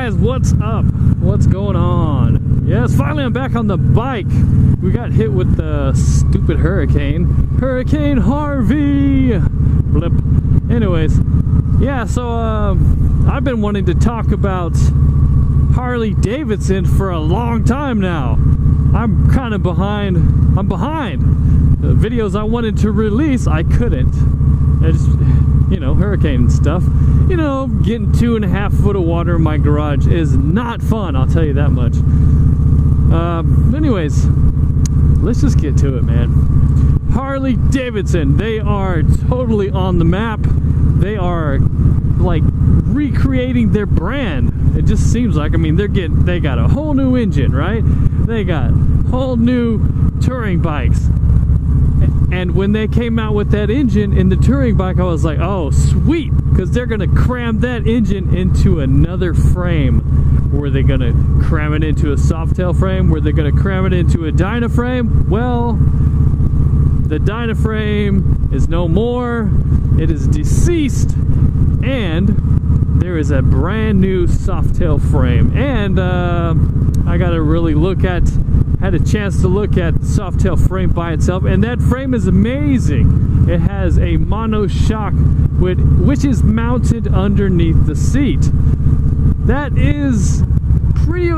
guys, what's up? What's going on? Yes, finally I'm back on the bike. We got hit with the stupid Hurricane Harvey. Blip. Anyways, yeah, so I've been wanting to talk about Harley Davidson for a long time now. I'm kind of behind. I'm behind. The videos I wanted to release, I couldn't. I just, you know, hurricane stuff. You know, getting 2.5 foot of water in my garage is not fun, I'll tell you that much. Anyways, let's just get to it, man. Harley Davidson, they are totally on the map. They are like recreating their brand. It just seems like, I mean, they got a whole new engine, right? They got whole new touring bikes. And when they came out with that engine in the touring bike, I was like, oh, sweet, because they're going to cram that engine into another frame. Were they going to cram it into a Softail frame? Were they going to cram it into a Dyna frame? Well, the Dyna frame is no more. It is deceased. And there is a brand new Softail frame. And I got to really had a chance to look at the Softail frame by itself, and that frame is amazing. It has a Monoshock which is mounted underneath the seat. That is pretty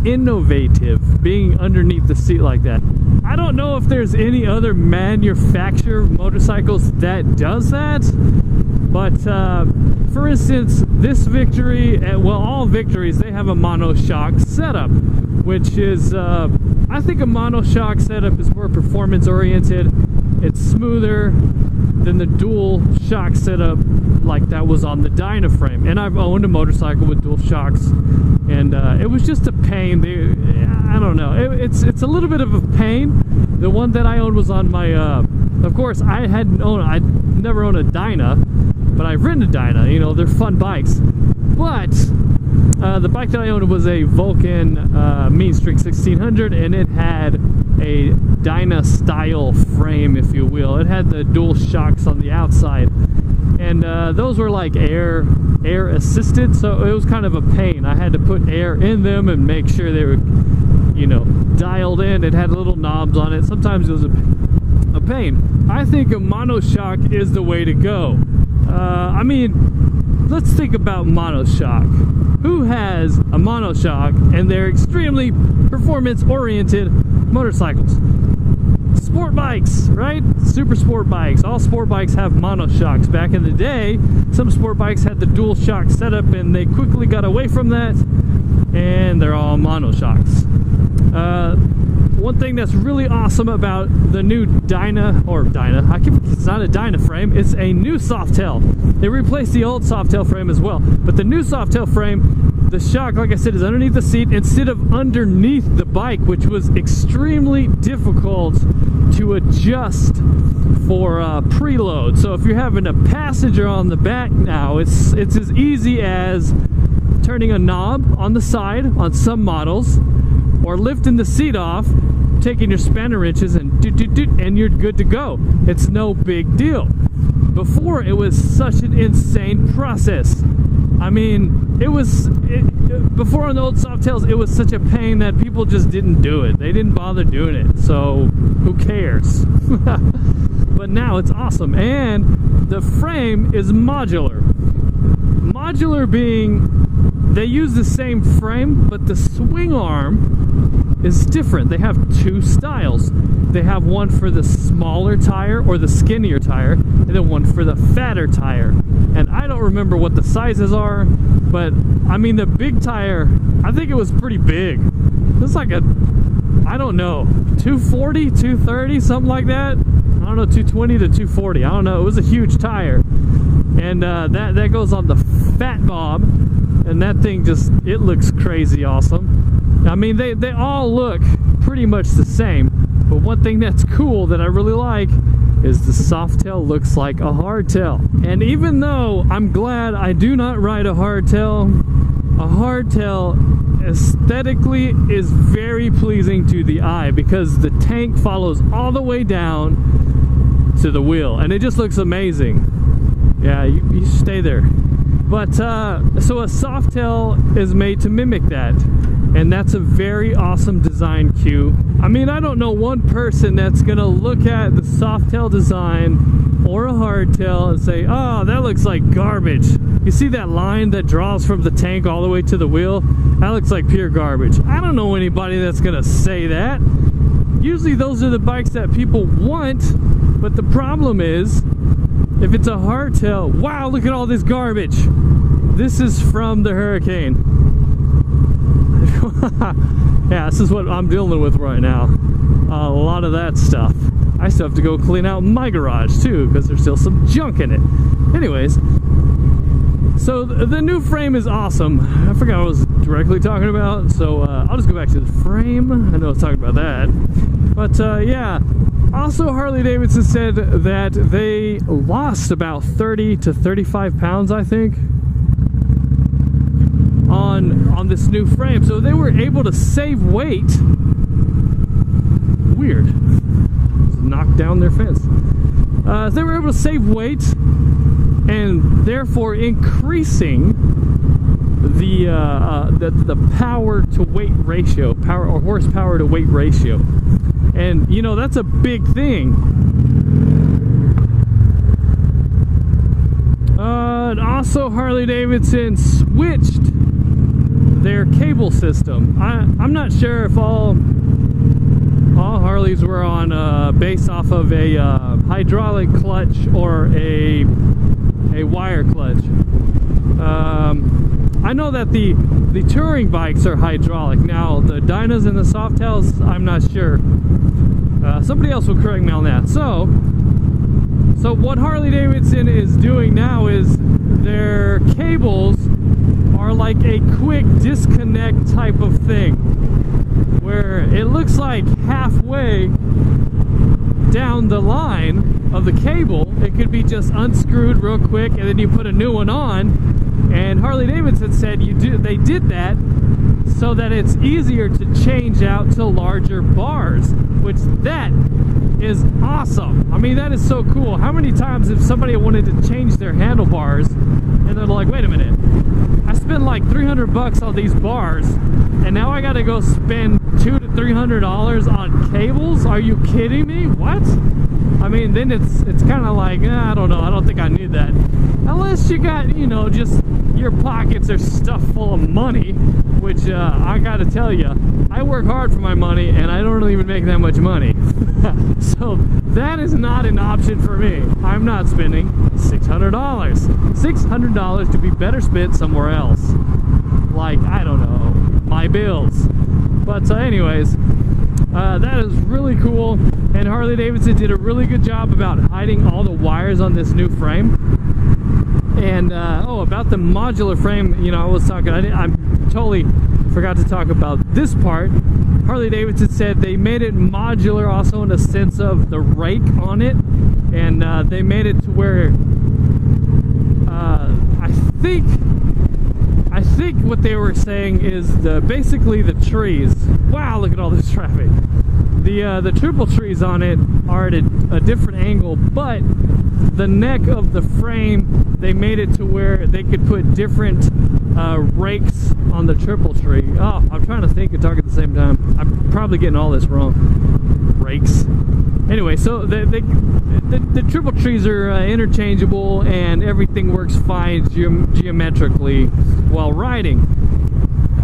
innovative, being underneath the seat like that. I don't know if there's any other manufacturer of motorcycles that does that, but for instance, this Victory, well, all Victories, they have a Monoshock setup, which is, I think a Monoshock setup is more performance oriented. It's smoother than the dual shock setup like that was on the Dyna frame. And I've owned a motorcycle with dual shocks, and it was just a pain. I don't know, it's a little bit of a pain. The one that I owned was on my, of course, I'd never owned a Dyna, but I've ridden a Dyna. You know, they're fun bikes. But the bike that I owned was a Vulcan Mainstream 1600, and it had a Dyna style frame, if you will. It had the dual shocks on the outside, and those were like air assisted, so it was kind of a pain. I had to put air in them and make sure they were, you know, dialed in. It had little knobs on it. Sometimes it was a pain. I think a Monoshock is the way to go. I mean, let's think about Monoshock. Who has a Monoshock and they're extremely performance-oriented motorcycles? Sport bikes, right? Super sport bikes. All sport bikes have Monoshocks. Back in the day, some sport bikes had the dual shock setup, and they quickly got away from that, and they're all Monoshocks. One thing that's really awesome about the new Dyna, it's not a Dyna frame, it's a new Softail. They replaced the old Softail frame as well, but the new Softail frame, the shock, like I said, is underneath the seat instead of underneath the bike, which was extremely difficult to adjust for preload. So if you're having a passenger on the back now, it's as easy as turning a knob on the side on some models, or lifting the seat off, taking your spanner wrenches and you're good to go. It's no big deal. Before, it was such an insane process. I mean, before on the old Softails, it was such a pain that people just didn't do it. They didn't bother doing it, so who cares? But now it's awesome, and the frame is modular. Modular being, they use the same frame, but the swing arm is different. They have two styles. They have one for the smaller tire or the skinnier tire, and then one for the fatter tire. And I don't remember what the sizes are, but I mean, the big tire, I think it was pretty big. It was like I don't know, 240, 230, something like that. I don't know, 220 to 240. I don't know. It was a huge tire. And that goes on the Fat Bob, and that thing just, it looks crazy awesome. I mean, they all look pretty much the same, but one thing that's cool that I really like is the Softail looks like a hardtail. And even though I'm glad I do not ride a hardtail aesthetically is very pleasing to the eye, because the tank follows all the way down to the wheel, and it just looks amazing. Yeah, you stay there. But so a Softail is made to mimic that, and that's a very awesome design cue. I mean, I don't know one person that's gonna look at the Softail design or a Hardtail and say, oh, that looks like garbage. You see that line that draws from the tank all the way to the wheel? That looks like pure garbage. I don't know anybody that's gonna say that. Usually those are the bikes that people want, but the problem is, if it's a Hardtail, wow, look at all this garbage. This is from the Hurricane. Yeah, this is what I'm dealing with right now. A lot of that stuff. I still have to go clean out my garage too, because there's still some junk in it. Anyways, so the new frame is awesome. I forgot what I was directly talking about, so I'll just go back to the frame. I know I was talking about that. But yeah, also Harley Davidson said that they lost about 30 to 35 pounds, I think, on this new frame. So they were able to save weight. Weird. Just knocked down their fence. They were able to save weight and therefore increasing the power to weight ratio, power or horsepower to weight ratio. And you know, that's a big thing. And also Harley Davidson switched their cable system. I'm not sure if all Harleys were on based off of a hydraulic clutch or a wire clutch. I know that the touring bikes are hydraulic. Now the Dynas and the Softails, I'm not sure. Somebody else will correct me on that. So what Harley Davidson is doing now is their cables are like a quick disconnect type of thing, where it looks like halfway down the line of the cable, it could be just unscrewed real quick and then you put a new one on. And Harley Davidson said they did that so that it's easier to change out to larger bars, which that is awesome. I mean, that is so cool. How many times have somebody wanted to change their handlebars and they're like, wait a minute, I spent like 300 bucks on these bars and now I gotta go spend $200 to $300 on cables? Are you kidding me? What? I mean, then it's kind of like, I don't know, I don't think I need that. Unless you got, you know, just your pockets are stuffed full of money, which I gotta tell you, I work hard for my money and I don't even make that much money. So that is not an option for me. I'm not spending $600. $600 to be better spent somewhere else. Like, I don't know, my bills. But anyways, that is really cool. And Harley Davidson did a really good job about hiding all the wires on this new frame. And oh, about the modular frame, you know, I was talking, I totally forgot to talk about this part. Harley Davidson said they made it modular also in the sense of the rake on it, and they made it to where I think what they were saying is basically the trees. Wow, look at all this traffic. The triple trees on it are at a different angle, but the neck of the frame, they made it to where they could put different rakes on the triple tree. Oh, I'm trying to think and talk at the same time. I'm probably getting all this wrong. Rakes. Anyway, so the triple trees are interchangeable and everything works fine geometrically while riding.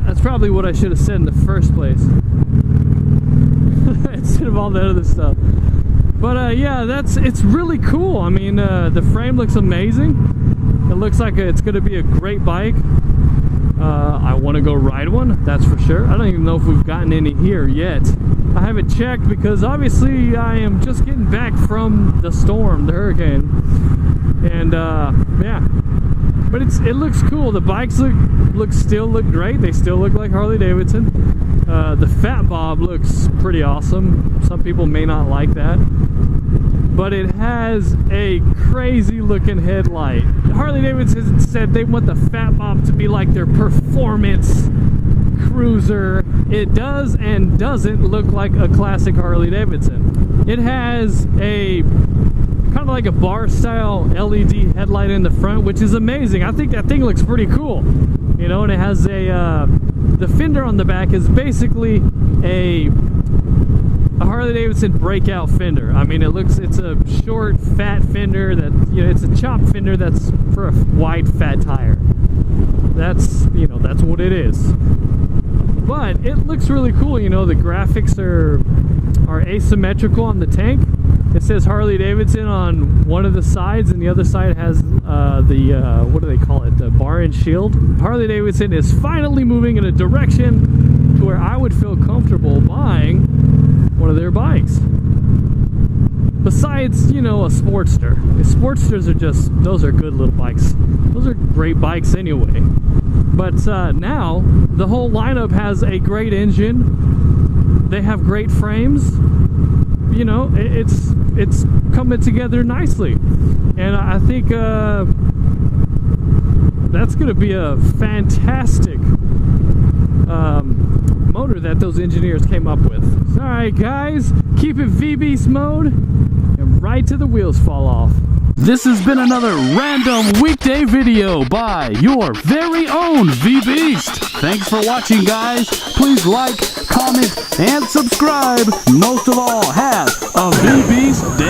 That's probably what I should have said in the first place. Instead of all that other stuff. But yeah, it's really cool. I mean, the frame looks amazing. It looks like it's going to be a great bike. I want to go ride one, that's for sure. I don't even know if we've gotten any here yet. I haven't checked because obviously I am just getting back from the storm, the hurricane. And yeah, but it looks cool. The bikes still look great. They still look like Harley Davidson. The Fat Bob looks pretty awesome. Some people may not like that, but it has a crazy looking headlight. Harley Davidson said they want the Fat Bob to be like their performance cruiser. It does and doesn't look like a classic Harley Davidson. It has a kind of like a bar style LED headlight in the front, which is amazing. I think that thing looks pretty cool, you know. And it has a the fender on the back is basically a Harley Davidson breakout fender. I mean, it's a short, fat fender that, you know, it's a chop fender that's for a wide, fat tire. That's, you know, that's what it is. But it looks really cool, you know. The graphics are asymmetrical on the tank. It says Harley Davidson on one of the sides, and the other side has what do they call it? The bar and shield. Harley Davidson is finally moving in a direction to where I would feel comfortable buying one of their bikes. Besides, you know, a Sportster. The Sportsters are just, those are good little bikes. Those are great bikes anyway. But now, the whole lineup has a great engine. They have great frames. You know, it's coming together nicely. And I think that's going to be a fantastic motor that those engineers came up with. Alright guys, keep it Vbeast mode and right till the wheels fall off. This has been another random weekday video by your very own Vbeast. Thanks for watching, guys. Please like, comment, and subscribe. Most of all, have a Vbeast day.